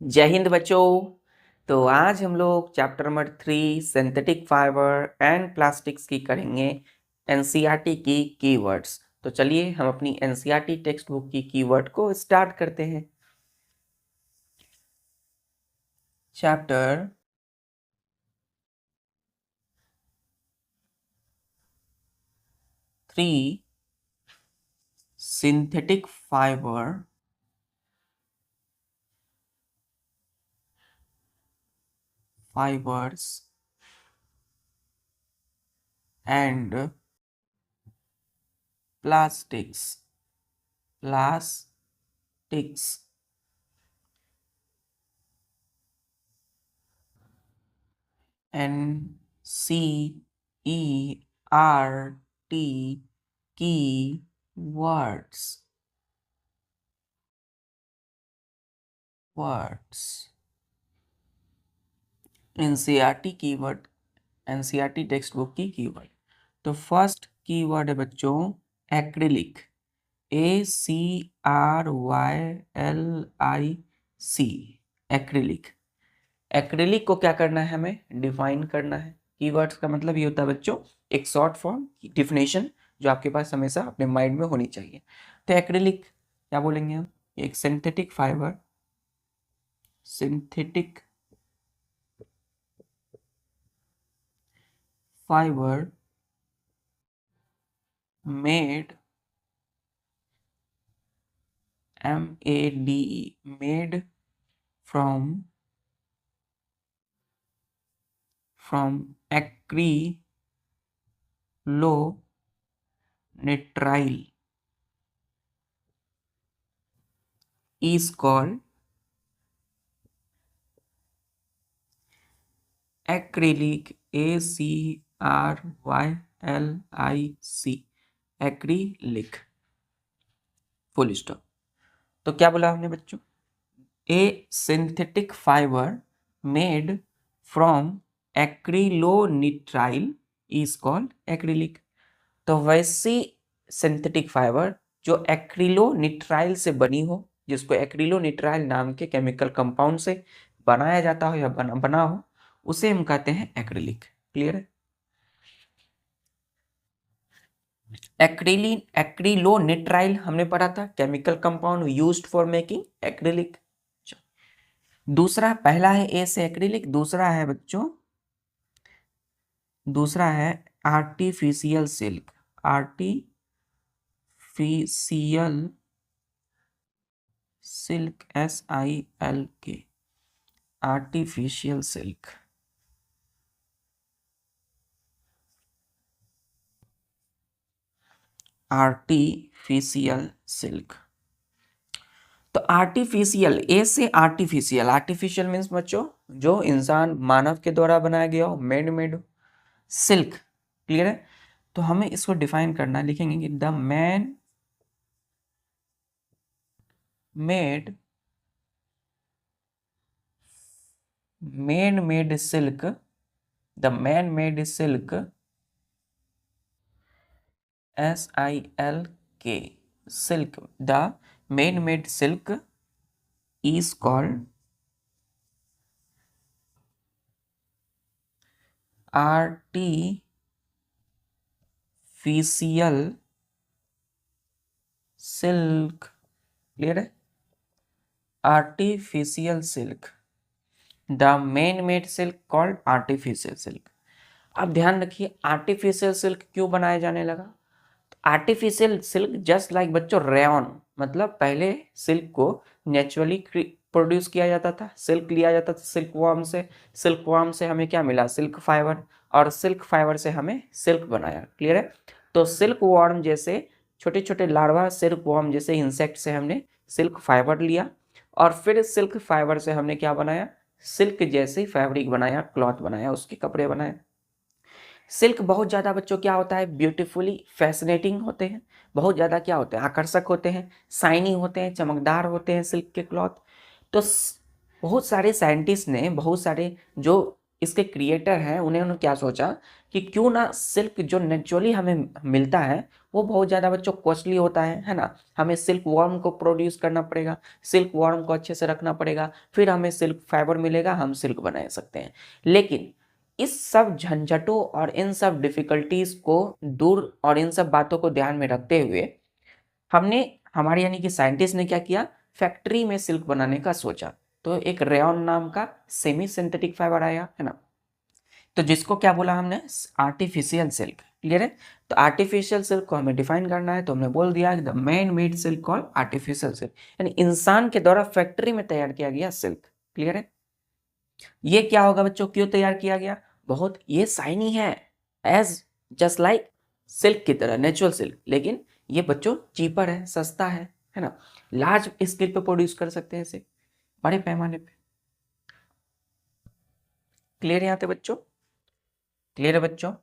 जय हिंद बच्चों। तो आज हम लोग chapter number 3 synthetic fibre and plastics की करेंगे एनसीईआरटी की कीवर्ड्स। तो चलिए हम अपनी एनसीईआरटी टेक्स्ट बुक की कीवर्ड को स्टार्ट करते हैं। Chapter 3 synthetic fibres and plastics NCERT keywords NCERT keyword, NCERT text book की कीवर्ड। तो फर्स्ट कीवर्ड है बच्चों एक्रिलिक, ACRYLIC, एक्रिलिक। एक्रिलिक को क्या करना है, हमें डिफाइन करना है। कीवर्ड्स का मतलब ये होता है बच्चों एक शॉर्ट फॉर्म डिफिनेशन जो आपके पास हमेशा अपने माइंड में होनी चाहिए। तो एक्रिलिक क्या बोलेंगे हम, एक synthetic fibre made made from acrylonitrile is called acrylic, ACRYLIC, acrylic, full stop. तो क्या बोला हमने बच्चों, a synthetic fibre made from acrylonitrile is called acrylic. तो वैसी सिंथेटिक फाइबर जो एक्रिलोनिट्राइल से बनी हो, जिसको एक्रिलोनिट्राइल नाम के केमिकल कंपाउंड से बनाया जाता हो या बना हो, उसे हम कहते हैं एक्रिलिक। क्लियर है। एक्रिलोनिट्राइल हमने पढ़ा था, chemical compound used for making acrylic. दूसरा, पहला है ए से एक्रिलिक, दूसरा है बच्चों, दूसरा है artificial silk, artificial silk, SILK, artificial silk. Artificial silk. तो आर्टिफिशियल, ए से आर्टिफिशियल, आर्टिफिशियल मीन्स बच्चों जो इंसान मानव के द्वारा बनाया गया हो, मेड हो। सिल्क, क्लियर है। तो हमें इसको डिफाइन करना, लिखेंगे कि the man made silk, the man made silk, SILK, silk, the man made silk is called artificial silk। Clear है, artificial silk, the man made silk called artificial silk. अब ध्यान रखिए आर्टिफिशियल सिल्क क्यों बनाया जाने लगा। आर्टिफिशियल सिल्क जस्ट लाइक बच्चों rayon, मतलब पहले सिल्क को नेचुरली प्रोड्यूस किया जाता था, सिल्क लिया जाता था सिल्क वर्म से, सिल्क वर्म से हमें क्या मिला, सिल्क फाइबर, और सिल्क फाइबर से हमें सिल्क बनाया। क्लियर है। तो सिल्क वर्म जैसे छोटे छोटे लार्वा, सिल्क वर्म जैसे इंसेक्ट से हमने सिल्क फाइबर लिया, और फिर सिल्क फाइबर से हमने क्या बनाया, सिल्क जैसे फैब्रिक बनाया, क्लॉथ बनाया, उसके कपड़े बनाए। सिल्क बहुत ज़्यादा बच्चों क्या होता है, ब्यूटीफुली फैसिनेटिंग होते हैं, बहुत ज़्यादा क्या होते हैं, आकर्षक होते हैं, शाइनी होते हैं, चमकदार होते हैं सिल्क के क्लॉथ। तो बहुत सारे साइंटिस्ट ने, बहुत सारे जो इसके क्रिएटर हैं, उन्होंने क्या सोचा कि क्यों ना सिल्क जो नेचुरली हमें मिलता है वो बहुत ज़्यादा बच्चों कॉस्टली होता है ना। हमें सिल्क वॉर्म को प्रोड्यूस करना पड़ेगा, सिल्क वॉर्म को अच्छे से रखना पड़ेगा, फिर हमें सिल्क फाइबर मिलेगा, हम सिल्क बना सकते हैं। लेकिन इस सब झंझटों और इन सब डिफिकल्टीज को दूर और इन सब बातों को ध्यान में रखते हुए हमने हमारे यानी कि साइंटिस्ट ने क्या किया, फैक्ट्री में सिल्क बनाने का सोचा। तो एक रेयॉन नाम का सेमी सिंथेटिक फाइबर आया है ना, तो जिसको क्या बोला हमने, आर्टिफिशियल सिल्क। क्लियर है। तो आर्टिफिशियल सिल्क को हमें डिफाइन करना है, तो हमने बोल दिया the man made silk called artificial silk, यानी इंसान के द्वारा फैक्ट्री में तैयार किया गया सिल्क। क्लियर है। ये क्या होगा बच्चों, क्यों तैयार किया गया, बहुत ये शाइनी है, एज जस्ट लाइक सिल्क की तरह, नेचुरल सिल्क, लेकिन ये बच्चों चीपर है, सस्ता है ना, लार्ज स्केल पे प्रोड्यूस कर सकते हैं इसे, बड़े पैमाने पे। क्लियर है यहाँ पे बच्चों, क्लियर है बच्चों।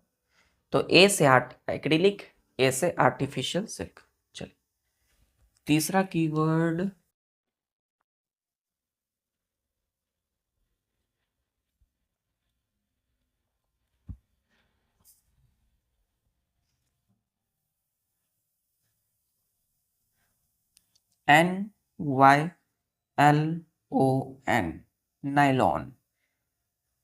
तो ए से एक्रिलिक, ए से आर्टिफिशियल सिल्क। चलिए तीसरा keyword NYLON, nylon.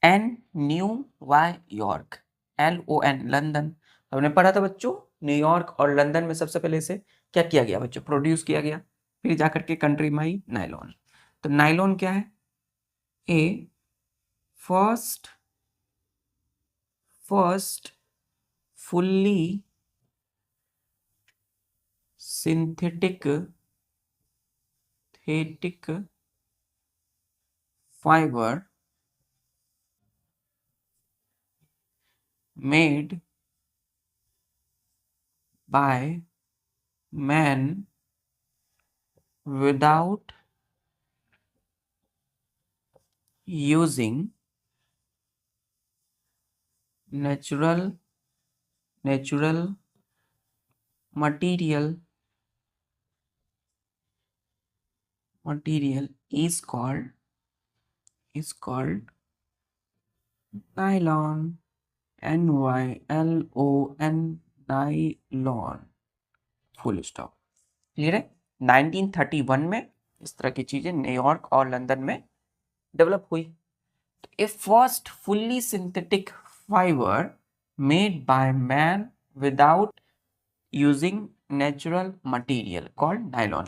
N new, Y York, LON London. हमने पढ़ा था बच्चों, न्यूयॉर्क और लंदन में सबसे पहले से क्या किया गया बच्चों, प्रोड्यूस किया गया, फिर जाकर के कंट्री में आई नाइलॉन। तो नाइलॉन क्या है, a first fully synthetic fibre made by man without using natural material is called nylon, NYLON, nylon, full stop. Clear है। 1931 में इस तरह की चीजें न्यूयॉर्क और लंदन में डेवलप हुई। A first fully synthetic fibre made by man without using natural material called nylon.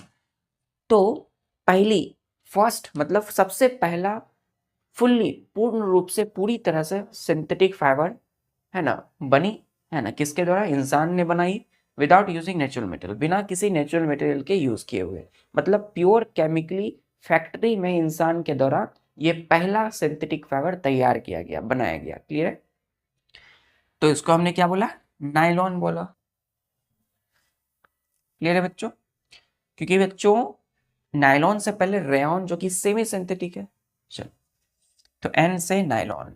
तो पहली, फर्स्ट मतलब सबसे पहला, फुल्ली पूर्ण रूप से पूरी तरह से सिंथेटिक फाइबर है ना बनी, है ना, किसके द्वारा, इंसान ने बनाई, विदाउट यूजिंग नेचुरल मटेरियल, बिना किसी नेचुरल मटेरियल के यूज किए हुए, मतलब प्योर केमिकली फैक्ट्री में इंसान के द्वारा ये पहला सिंथेटिक फाइबर तैयार किया गया, बनाया गया। क्लियर है। तो इसको हमने क्या बोला, नाइलॉन बोला। क्लियर है बच्चों। क्योंकि बच्चों नाइलॉन से पहले रेयॉन जो कि सेमी सिंथेटिक है। चलो, तो एन से नाइलॉन।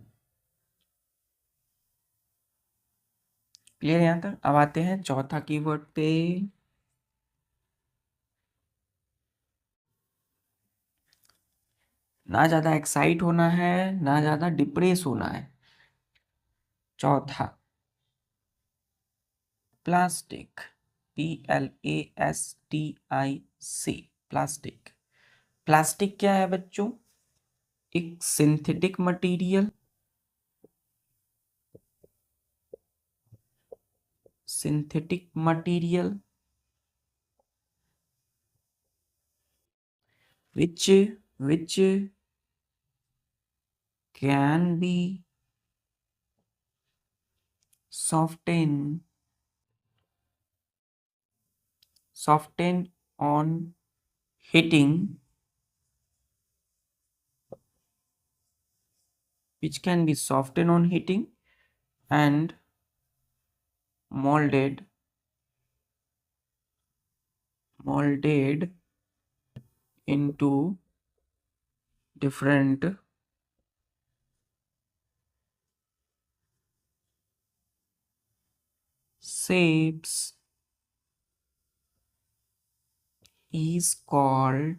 क्लियर यहां तक। अब आते हैं चौथा कीवर्ड पे, ना ज्यादा एक्साइट होना है, ना ज्यादा डिप्रेस होना है। चौथा, प्लास्टिक, PLASTIC, प्लास्टिक। प्लास्टिक क्या है बच्चों, एक synthetic material, which can be softened on heating, and molded into different shapes is called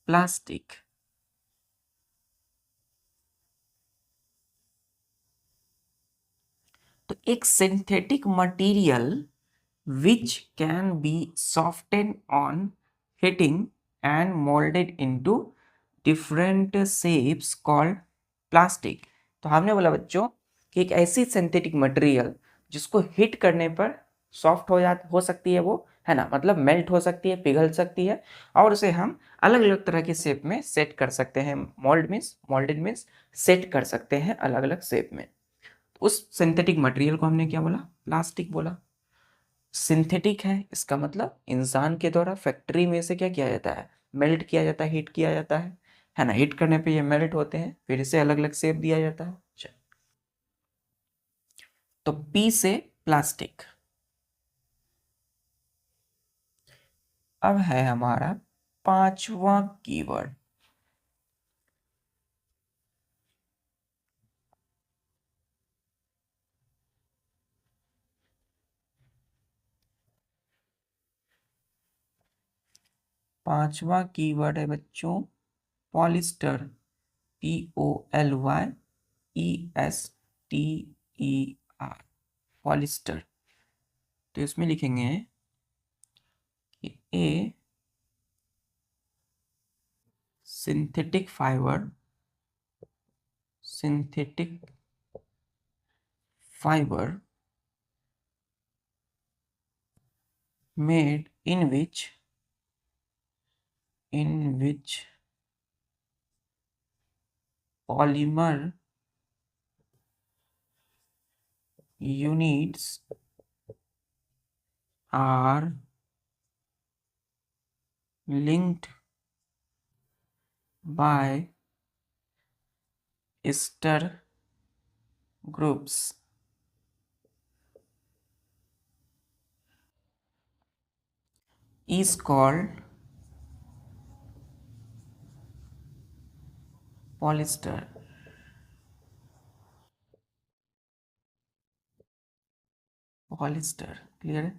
plastic। एक synthetic material which can be softened on heating and molded into different shapes called plastic। तो हमने बोला बच्चों कि एक ऐसी synthetic material जिसको hit करने पर सॉफ्ट हो सकती है, वो है ना, मतलब मेल्ट हो सकती है, पिघल सकती है, और उसे हम अलग अलग तरह के शेप में सेट कर सकते हैं। मोल्डेड मीन्स सेट कर सकते हैं अलग अलग शेप में। उस सिंथेटिक मटेरियल को हमने क्या बोला? प्लास्टिक बोला। सिंथेटिक है इसका मतलब इंसान के द्वारा फैक्ट्री में से क्या किया जाता है? मेल्ट किया जाता है, हीट किया जाता है ना। हीट करने पे ये मेल्ट होते हैं, फिर इसे अलग अलग शेप दिया जाता है। तो पी से प्लास्टिक। अब है हमारा पांचवा कीवर्ड, पांचवा कीवर्ड है बच्चों पॉलिस्टर। POLYESTER, polyester. तो इसमें लिखेंगे कि a synthetic fibre made in which polymer units are linked by ester groups is called polyester। Polyester clear है?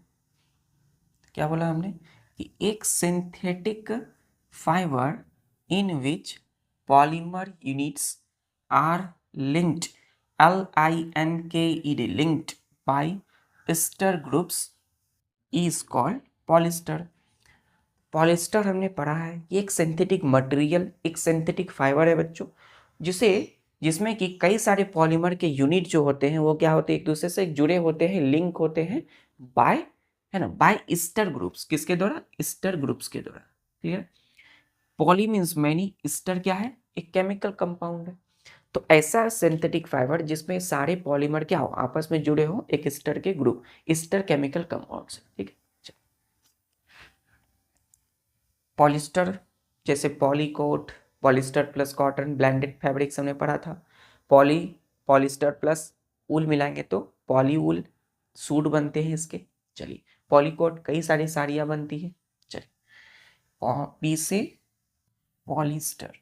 क्या बोला हमने कि एक synthetic fibre in which polymer units are linked, LINKED, linked by ester groups is called polyester. Polyester हमने पढ़ा है, ये एक सिंथेटिक मटेरियल, एक सिंथेटिक फाइबर है बच्चों, जिसे जिसमें कि कई सारे पॉलीमर के यूनिट जो होते हैं वो क्या होते हैं? एक दूसरे से जुड़े होते हैं, लिंक होते हैं बाय, है ना, बाय ईस्टर ग्रुप्स। किसके द्वारा? ईस्टर ग्रुप्स के द्वारा। Clear? Poly means many, Easter क्या है? एक केमिकल कंपाउंड है। तो ऐसा सिंथेटिक फाइबर जिसमें सारे पॉलीमर क्या हो? आपस में जुड़े हो एक ईस्टर के ग्रुप, ईस्टर केमिकल कंपाउंड से। ठीक है। पॉलिस्टर जैसे पॉलीकोट, polyester plus cotton, blended fabrics हमने पढ़ा था। पॉलिस्टर प्लस ऊल मिलाएंगे तो पॉली ऊल सूट बनते हैं इसके। चलिए, पॉलीकोट कई सारी साड़ियाँ बनती है। चलिए, पी से पॉलिस्टर।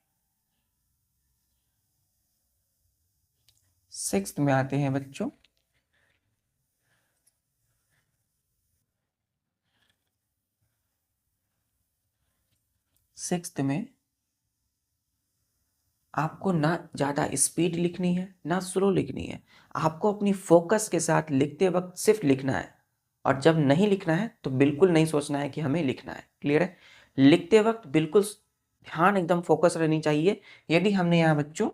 सिक्स्थ में आते हैं बच्चों, सिक्स्थ में आपको ना ज़्यादा स्पीड लिखनी है ना स्लो लिखनी है, आपको अपनी फोकस के साथ लिखते वक्त सिर्फ लिखना है, और जब नहीं लिखना है तो बिल्कुल नहीं सोचना है कि हमें लिखना है। क्लियर है? लिखते वक्त बिल्कुल ध्यान एकदम फोकस रहनी चाहिए। यदि हमने यहाँ बच्चों,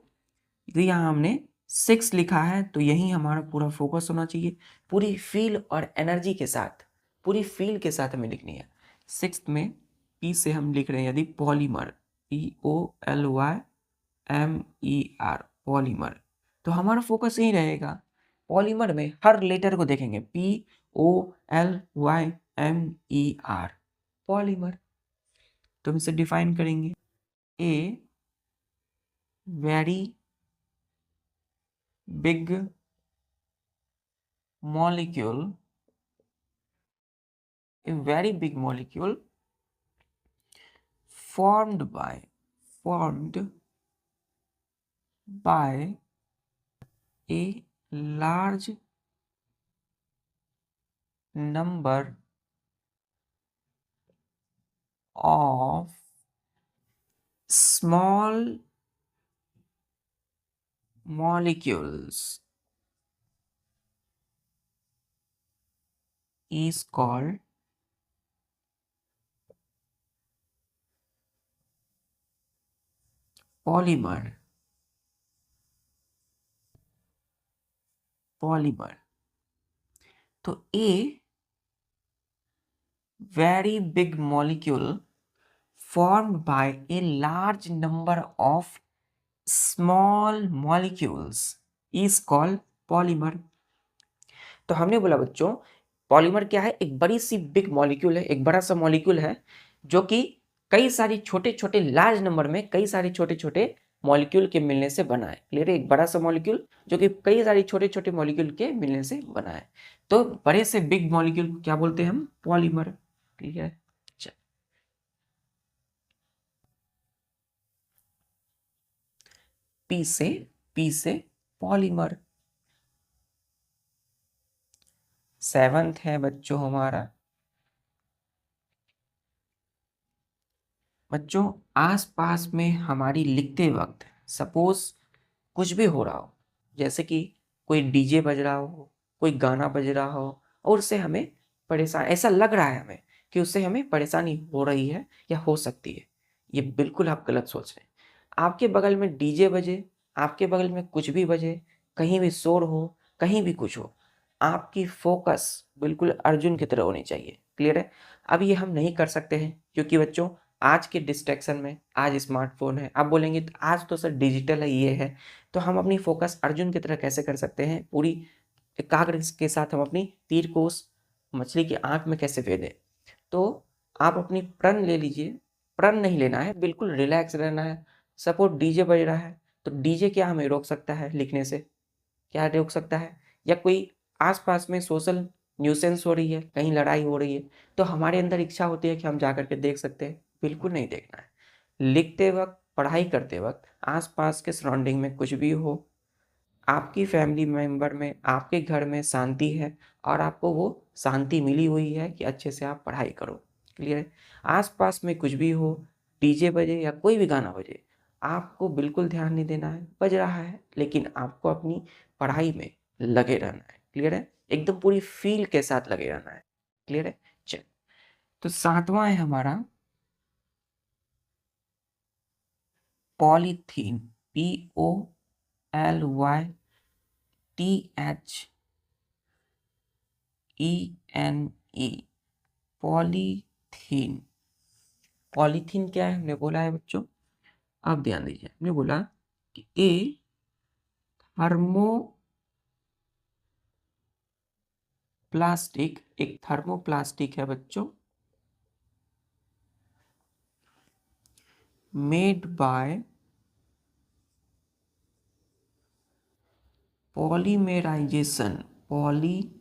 यदि यहाँ हमने 6 लिखा है तो यही हमारा पूरा फोकस होना चाहिए, पूरी फील और एनर्जी के साथ, पूरी फील के साथ हमें लिखनी है। सिक्स्थ में पी से हम लिख रहे हैं यदि पॉलीमर, POLYMER, पॉलीमर, तो हमारा फोकस यही रहेगा। पॉलीमर में हर लेटर को देखेंगे, POLYMER, पॉलीमर। तो हम इसे डिफाइन करेंगे, a very big molecule, a very big molecule formed by a large number of small molecules is called polymer. Polymer. तो A very big molecule formed by a large number of small molecules is called polymer. तो हमने बोला बच्चों polymer क्या है, एक बड़ी सी big molecule है, एक बड़ा सा मॉलिक्यूल है जो कि कई सारी छोटे छोटे लार्ज नंबर में कई सारे छोटे छोटे मॉलिक्यूल के मिलने से बना है। क्लियर है, एक बड़ा सा मॉलिक्यूल जो कि कई सारी छोटे छोटे मॉलिक्यूल के मिलने से बना है। तो बड़े से बिग मॉलिक्यूल क्या बोलते हैं हम, पॉलीमर। क्लियर है। पी से पॉलीमर। सेवंथ है बच्चों हमारा, बच्चों आसपास में हमारी लिखते वक्त सपोज कुछ भी हो रहा हो, जैसे कि कोई डीजे बज रहा हो, कोई गाना बज रहा हो और उससे हमें परेशान ऐसा लग रहा है हमें कि उससे हमें परेशानी हो रही है या हो सकती है, ये बिल्कुल आप गलत सोच रहे हैं। आपके बगल में डीजे बजे, आपके बगल में कुछ भी बजे, कहीं भी शोर हो, कहीं भी कुछ हो, आपकी फोकस बिल्कुल अर्जुन की तरह होनी चाहिए। क्लियर है। अब ये हम नहीं कर सकते हैं क्योंकि बच्चों आज के डिस्ट्रैक्शन में, आज स्मार्टफोन है, आप बोलेंगे तो आज तो सर डिजिटल है, ये है, तो हम अपनी फोकस अर्जुन की तरह कैसे कर सकते हैं, पूरी एकाग्र के साथ हम अपनी तीर को उस मछली की आंख में कैसे फेंक। तो आप अपनी प्रण ले लीजिए, प्रण नहीं लेना है, बिल्कुल रिलैक्स रहना है। सपोज डीजे बज रहा है तो डीजे क्या हमें रोक सकता है लिखने से, क्या रोक सकता है, या कोई आसपास में सोशल न्यूसेंस हो रही है, कहीं लड़ाई हो रही है, तो हमारे अंदर इच्छा होती है कि हम जा करके देख सकते हैं, बिल्कुल नहीं देखना है। लिखते वक्त, पढ़ाई करते वक्त आसपास के सराउंडिंग में कुछ भी हो, आपकी फैमिली मेंबर में, आपके घर में शांति है और आपको वो शांति मिली हुई है कि अच्छे से आप पढ़ाई करो। क्लियर है। आसपास में कुछ भी हो, डीजे बजे या कोई भी गाना बजे, आपको बिल्कुल ध्यान नहीं देना है, बज रहा है लेकिन आपको अपनी पढ़ाई में लगे रहना है। क्लियर है, एकदम पूरी फील के साथ लगे रहना है। क्लियर है। चल, तो सातवां है हमारा पॉलीथीन, POLYTHENE, पॉलीथीन। पॉलीथीन क्या है हमने बोला है बच्चों, अब ध्यान दीजिए, हमने बोला कि ए थर्मोप्लास्टिक, एक थर्मोप्लास्टिक है बच्चों, made by polymerization, polymerization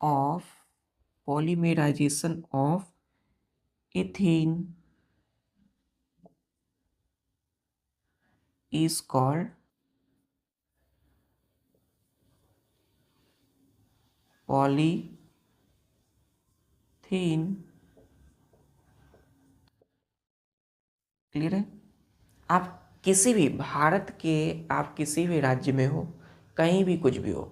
of polymerization of ethene is called polythene। Clear है। आप किसी भी भारत के, आप किसी भी राज्य में हो, कहीं भी कुछ भी हो,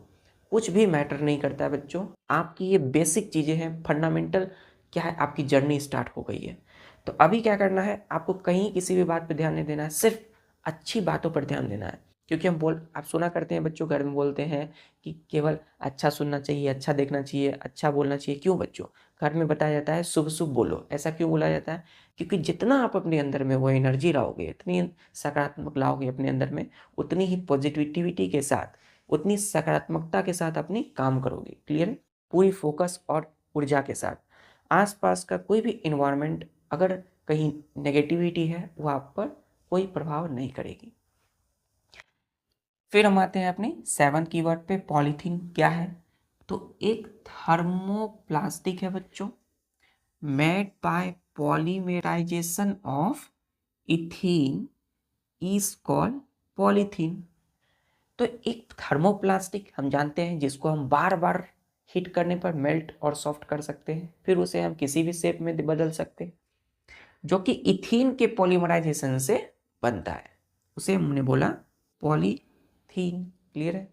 कुछ भी मैटर नहीं करता है बच्चों, आपकी ये बेसिक चीज़ें हैं, फंडामेंटल क्या है, आपकी जर्नी स्टार्ट हो गई है। तो अभी क्या करना है, आपको कहीं किसी भी बात पर ध्यान नहीं देना है, सिर्फ अच्छी बातों पर ध्यान देना है। क्योंकि आप सुना करते हैं बच्चों, घर में बोलते हैं कि केवल अच्छा सुनना चाहिए, अच्छा देखना चाहिए, अच्छा बोलना चाहिए। क्यों बच्चों, घर में बताया जाता है शुभ शुभ बोलो, ऐसा क्यों बोला जाता है, क्योंकि जितना आप अपने अंदर में वो एनर्जी लाओगे, इतनी सकारात्मक लाओगे अपने अंदर में, उतनी ही पॉजिटिविटी के साथ, उतनी सकारात्मकता के साथ अपनी काम करोगे। क्लियर है। पूरी फोकस और ऊर्जा के साथ। आसपास का कोई भी इन्वायरमेंट अगर कहीं नेगेटिविटी है, वो आप पर कोई प्रभाव नहीं करेगी। फिर हम आते हैं अपने 7 कीवर्ड पे। पॉलीथीन क्या है, तो एक थर्मोप्लास्टिक है बच्चों, made by polymerization of ethene is called polythene. तो एक थर्मोप्लास्टिक हम जानते हैं जिसको हम बार बार हीट करने पर मेल्ट और सॉफ्ट कर सकते हैं, फिर उसे हम किसी भी शेप में बदल सकते हैं, जो कि इथीन के पॉलीमराइजेशन से बनता है, उसे हमने बोला पॉलीथीन। क्लियर है?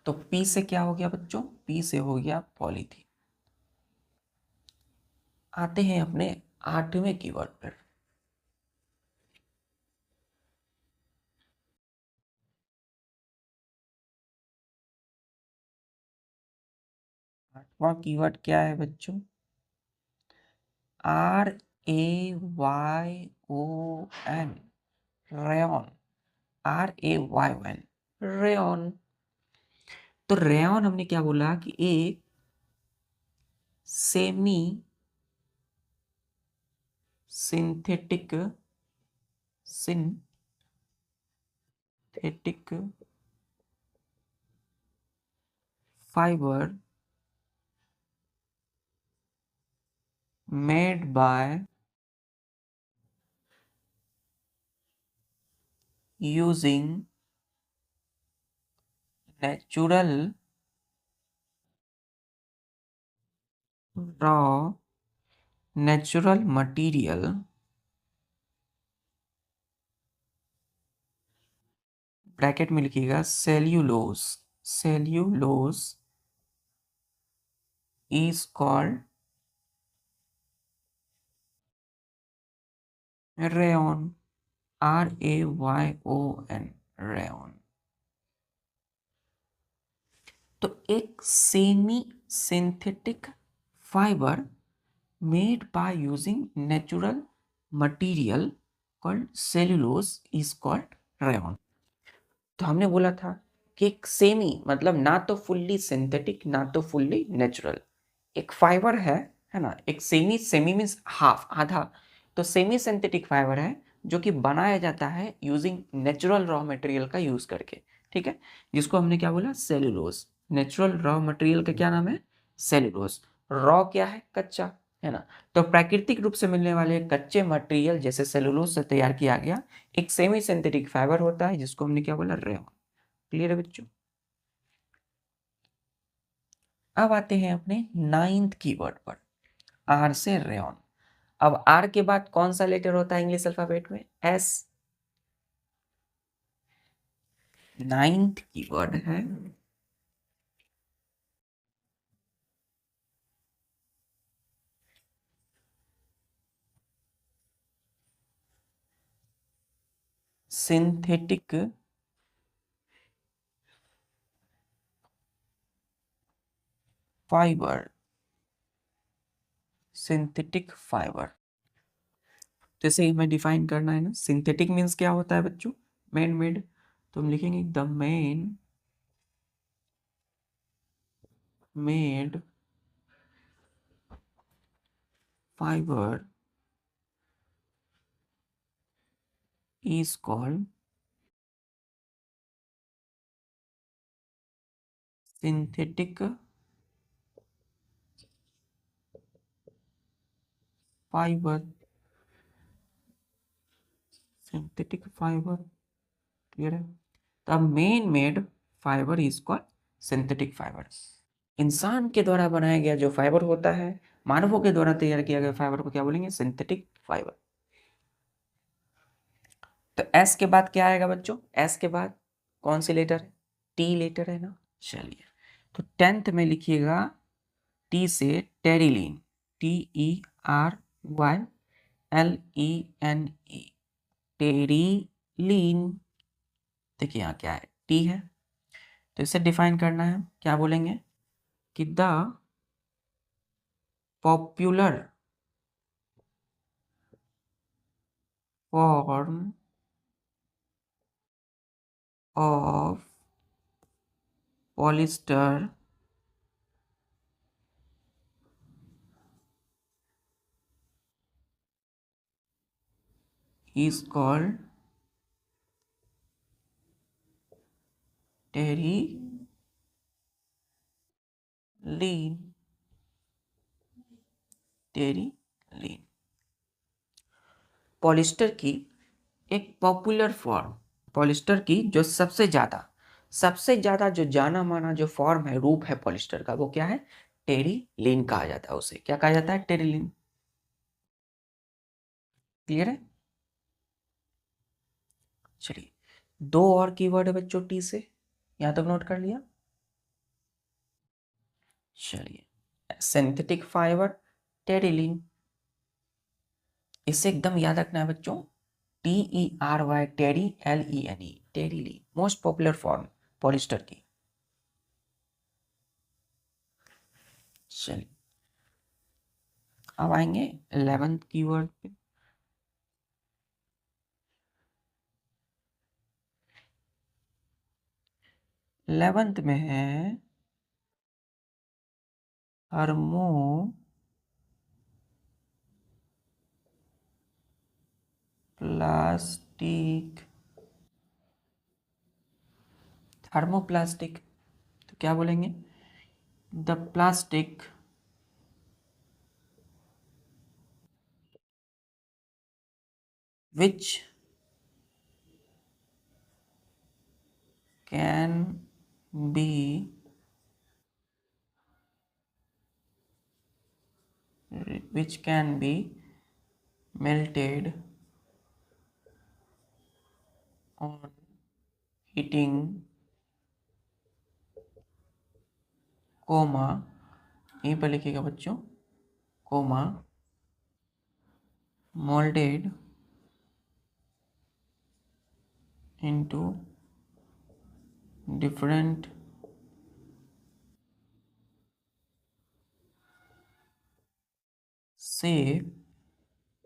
तो पी से क्या हो गया बच्चों? पी से हो गया पॉलीथीन। आते हैं अपने 8वें कीवर्ड पर। 8वां कीवर्ड क्या है बच्चों? RAYON, rayon. RAYON, rayon. तो रेयॉन हमने क्या बोला कि एक semi synthetic fibre made by using natural raw material, bracket में लिखिएगा cellulose is called rayon. RAYON, rayon. तो एक semi synthetic fibre made by using natural material called cellulose is called rayon. तो हमने बोला था कि एक सेमी मतलब ना तो फुल्ली सिंथेटिक ना तो फुल्ली नेचुरल एक फाइबर है ना। एक सेमी, सेमी मीन्स हाफ, आधा। तो सेमी सिंथेटिक फाइबर है जो कि बनाया जाता है यूजिंग नेचुरल रॉ मटेरियल का यूज करके। ठीक है, जिसको हमने क्या बोला? सेल्यूलोज। नेचुरल रॉ मटेरियल का क्या नाम है? सेल्यूलोज। रॉ क्या है? कच्चा, है ना। तो प्राकृतिक रूप से मिलने वाले कच्चे मटेरियल जैसे सेलुलोज से तैयार किया गया एक सेमी सिंथेटिक फाइबर होता है जिसको हमने क्या बोला? रेयॉन। क्लियर है बच्चों? अब आते हैं अपने 9th कीवर्ड पर, आर से रेयॉन। अब आर के बाद कौन सा लेटर होता है इंग्लिश अल्फाबेट में? एस। 9th कीवर्ड है सिंथेटिक फाइबर। सिंथेटिक फाइबर, जैसे हमें डिफाइन करना है ना, सिंथेटिक मीन्स क्या होता है बच्चों? Man made. तो हम लिखेंगे the man made fibre is called synthetic fiber। Synthetic fibre. Clear है? The men made fibre is called synthetic fibre. इंसान के द्वारा बनाया गया जो फाइबर होता है, मानवों के द्वारा तैयार किया गया फाइबर को क्या बोलेंगे? Synthetic fibre. तो एस के बाद क्या आएगा बच्चों? एस के बाद कौन सी लेटर है? टी लेटर है ना। चलिए, तो 10th में लिखिएगा टी से टेरिलीन। TERYLENE, terylene. देखिए यहाँ क्या है? टी है, तो इसे डिफाइन करना है, क्या बोलेंगे? कि the popular form of polyester is called terylene. Terylene polyester की एक पॉपुलर फॉर्म, पॉलिस्टर की जो सबसे ज्यादा जो जाना माना जो फॉर्म है, रूप है पॉलिस्टर का, वो क्या है? टेरिलीन कहा जाता है। उसे क्या कहा जाता है? टेरिलीन। क्लियर है? चलिए, दो और कीवर्ड है बच्चों टी से, यहां तक नोट कर लिया? चलिए, सिंथेटिक फाइबर, टेरिलीन। इसे एकदम याद रखना है बच्चों, TERY, टेरी, LENE, terylene, most popular form polyester की। चलिए, अब आएंगे 11th कीवर्ड पे। 11th में है थर्मो प्लास्टिक। थर्मोप्लास्टिक तो क्या बोलेंगे? The plastic which can be which can be melted on heating, comma, यहीं पर लिखिएगा बच्चों, comma, molded into different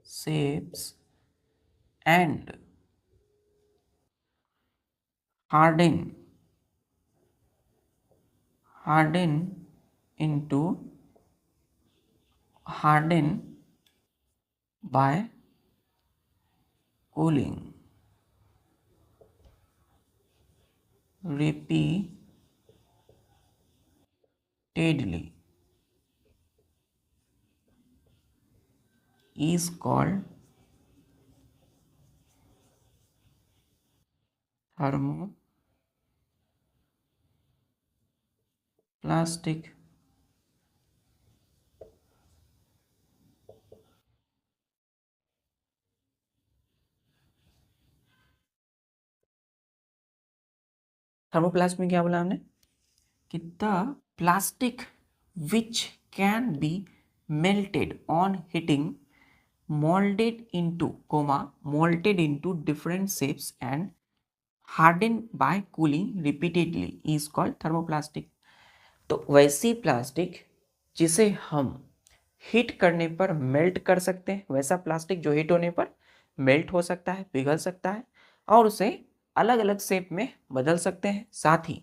shapes and harden into harden by cooling repeatedly is called thermoplastic। Thermoplast में क्या बोला हमने कि the plastic which can be melted on heating, molded into different shapes and hardened by cooling repeatedly is called thermoplastic। तो वैसी plastic जिसे हम heat करने पर मेल्ट कर सकते हैं, वैसा प्लास्टिक जो हीट होने पर मेल्ट हो सकता है, पिघल सकता है और उसे अलग अलग शेप में बदल सकते हैं। साथ ही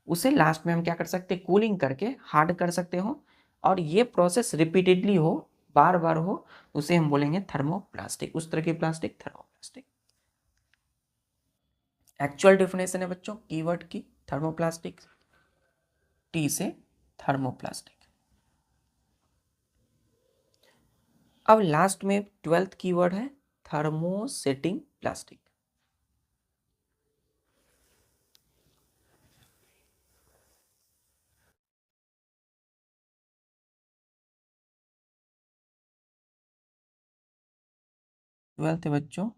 उसे लास्ट में हम क्या कर सकते हैं, कूलिंग करके हार्ड कर सकते हो, और ये प्रोसेस रिपीटेडली हो, बार बार हो, उसे हम बोलेंगे थर्मोप्लास्टिक। उस तरह की प्लास्टिक थर्मोप्लास्टिक। एक्चुअल डेफिनेशन है बच्चों कीवर्ड की, थर्मोप्लास्टिक, टी से थर्मोप्लास्टिक। अब लास्ट में 12th कीवर्ड है थर्मोसेटिंग प्लास्टिक। ट्वेल्थ है बच्चों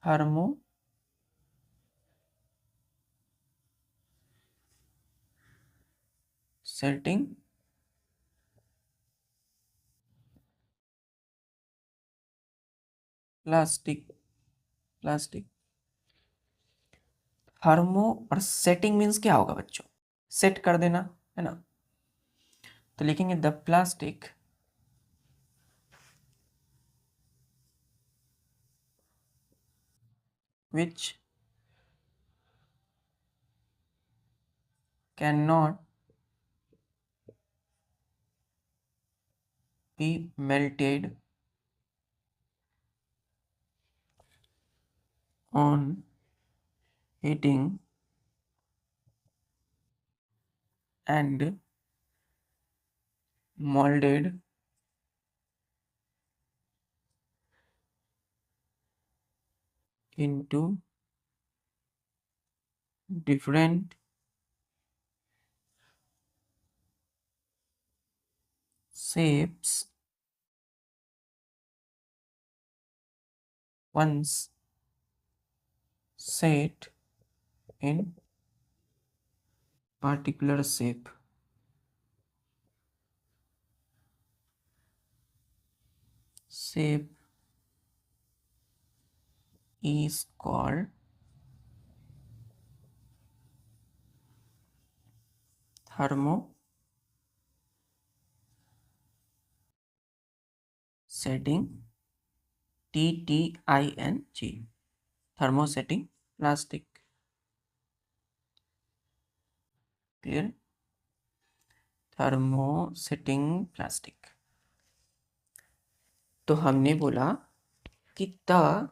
थर्मो सेटिंग प्लास्टिक। थर्मो और सेटिंग मीन्स क्या होगा बच्चों, सेट कर देना है ना, तो लिखेंगे the plastic which cannot be melted on heating and molded into different shapes once set in particular shape. Shape is called thermosetting, TTING, thermosetting plastic. Clear? Thermosetting plastic. तो हमने बोला कि the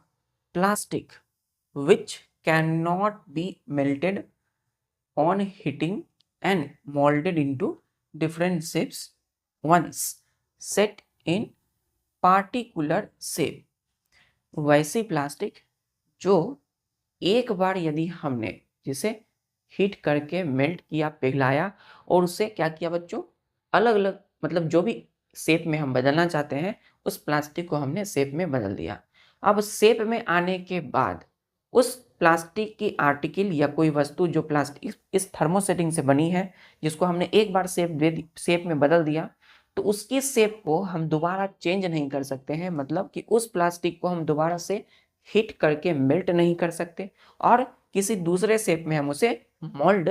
plastic which cannot be melted on heating and molded into different shapes once set in particular shape, वैसी plastic जो एक बार यदि हमने जिसे हीट करके मेल्ट किया, पिघलाया और उससे क्या किया बच्चों, अलग अलग मतलब जो भी शेप में हम बदलना चाहते हैं उस प्लास्टिक को हमने शेप में बदल दिया। अब शेप में आने के बाद उस प्लास्टिक की आर्टिकल या कोई वस्तु जो प्लास्टिक इस थर्मोसेटिंग से बनी है, जिसको हमने एक बार शेप में बदल दिया, तो उसकी शेप को हम दोबारा चेंज नहीं कर सकते हैं। मतलब कि उस प्लास्टिक को हम दोबारा से हीट करके मेल्ट नहीं कर सकते और किसी दूसरे शेप में हम उसे मोल्ड,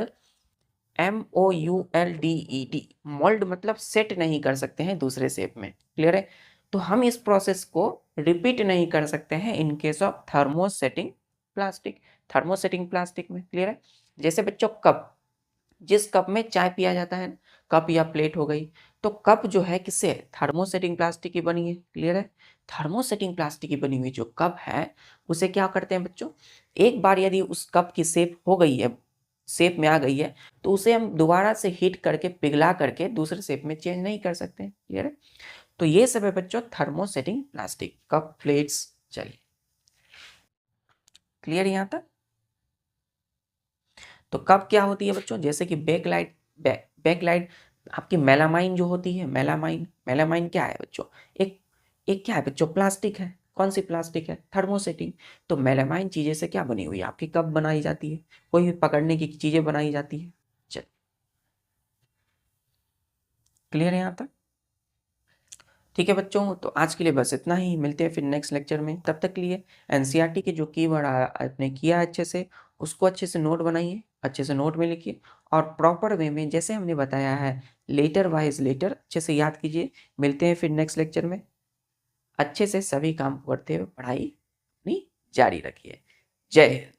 MOULDED, मोल्ड मतलब सेट नहीं कर सकते हैं दूसरे शेप में। क्लियर है? तो हम इस प्रोसेस को रिपीट नहीं कर सकते हैं in case of thermosetting plastic, thermosetting plastic में। क्लियर है? जैसे बच्चों कप, जिस कप में चाय पिया जाता है, कप या प्लेट हो गई, तो कप जो है किससे, थर्मोसेटिंग प्लास्टिक की बनी है। क्लियर है? थर्मोसेटिंग प्लास्टिक की बनी हुई जो कप है उसे क्या करते हैं बच्चों, एक बार यदि उस कप की शेप हो गई है, शेप में आ गई है, तो उसे हम दोबारा से हीट करके पिघला करके दूसरे शेप में चेंज नहीं कर सकते। क्लियर है? तो ये सब है बच्चों थर्मोसेटिंग प्लास्टिक, कप, प्लेट्स। चलिए क्लियर यहां तक? तो कप क्या होती है बच्चों, जैसे कि बैकलाइट आपकी मेलामाइन जो होती है, मेलामाइन क्या है बच्चों, एक एक क्या है बच्चों, प्लास्टिक है। कौन सी प्लास्टिक है, थर्मोसेटिंग। तो मेलामाइन चीजें से क्या बनी हुई है, आपकी कप बनाई जाती है, कोई भी पकड़ने की चीजें बनाई जाती है। चल क्लियर है यहाँ तक? ठीक है बच्चों, तो आज के लिए बस इतना ही, मिलते हैं फिर नेक्स्ट लेक्चर में। तब तक के लिए एनसीईआरटी के जो कीवर्ड आपने किया अच्छे से, उसको अच्छे से नोट बनाइए, अच्छे से नोट में लिखिए और प्रॉपर वे में जैसे हमने बताया है लेटर वाइज लेटर अच्छे से याद कीजिए। मिलते हैं फिर नेक्स्ट लेक्चर में। अच्छे से सभी काम करते हुए पढ़ाई अपनी जारी रखिए। जय हिंद।